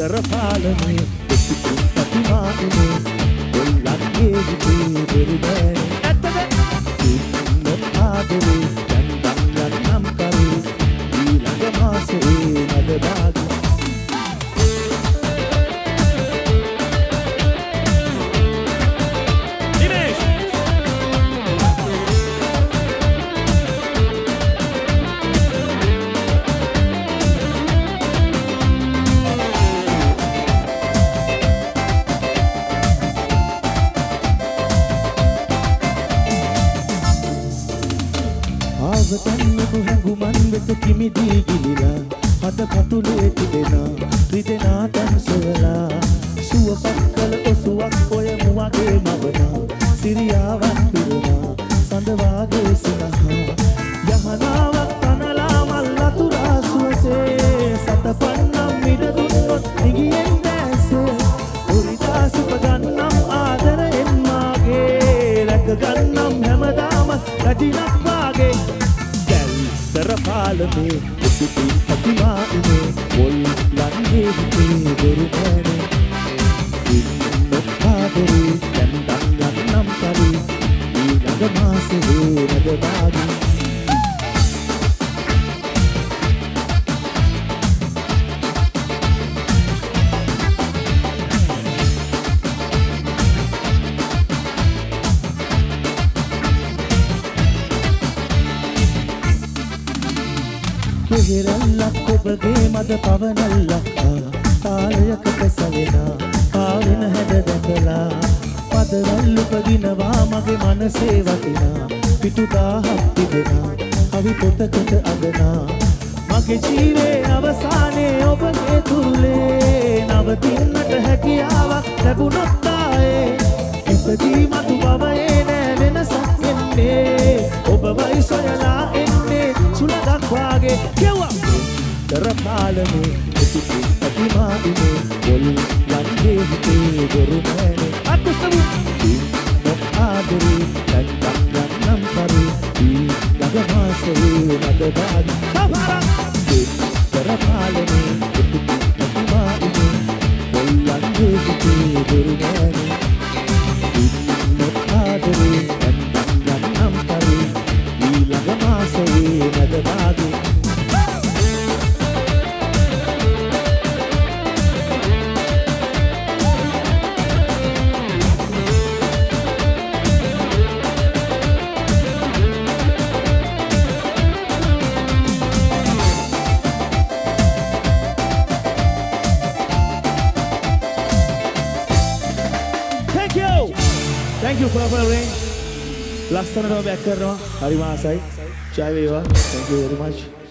කරපාලනේ ප්‍රතිමානේ ඔල්ලන්නේ හිතේ ඇත්තද ඉන්න ආදරේ දැන් නම් කරේ ඊළඟ මාසේ මද බාග අවතන්නකු හැඟුමන් වෙත කිමිදී ගිලිලා හද කටුලේ තිබෙනා රිදෙනා තන් සොයලා සුවපත් කළ ඔසුවක් ඔය මුවගේ මවනා සිරියාවක් පිරුණා සඳවාගේ සිනහා යහනාවක් තනලා මල් අතුරා සුවසේ සතපන්නම් මිඩ දුන්නොත් නිගියෙන් දැසේ උරිදා සුප ගන්නම් ආදරයෙන් මාගේ රැක ගන්නම් හැමදාම රජිනක් වාගේ කරපාලනේ ප්‍රතිමානේ ඔල්ලන්නේ හිතේ දොරුමනේ ඉන්න ආදරේ දැන් නම් කරේ ඊළඟ මාසේ මද බාගී කෙහෙරල්ලක් ඔබගේ මද පවනල්ලක් තාලයකට සැලෙනා පාවෙන හැඩ දැකලා පදවල් උපදිනවා මගේ මනසේ වටිනා පිටු 1000ක් තිබෙනා කවි පොතකට අගනා මගේ ජීවේ අවසානයේ ඔබගේ තුරුලේ නවතින්නට හැකියාවක් ලැබුණොත් ආයේ ඉපදී මතු භවයේ නෑ වෙනසක් එන්නේ ඔබවයි සොයලා එන්නේ සුළඟක් වාගේ කියවා කරපාලනේ ප්‍රතිමානේ ඔල්ලන්නේ හිතේ දොරුමනේ අත්සමු ඉන්න ආදරේ දැන් නම් කරේ ඊළඟ මාසේ මද බාගී කරපාලනේ ප්‍රතිමානේ ඔල්ලන්නේ හිතේ දොරුමනේ ඉන්න ආදරේ දැන් නම් කරේ ඊළඟ මාසේ මද බාගී Thank you Purple Rain. ලස්සනටම බැක් කරනවා. හරිම ආසයි. ජය වේවා. Thank you very much.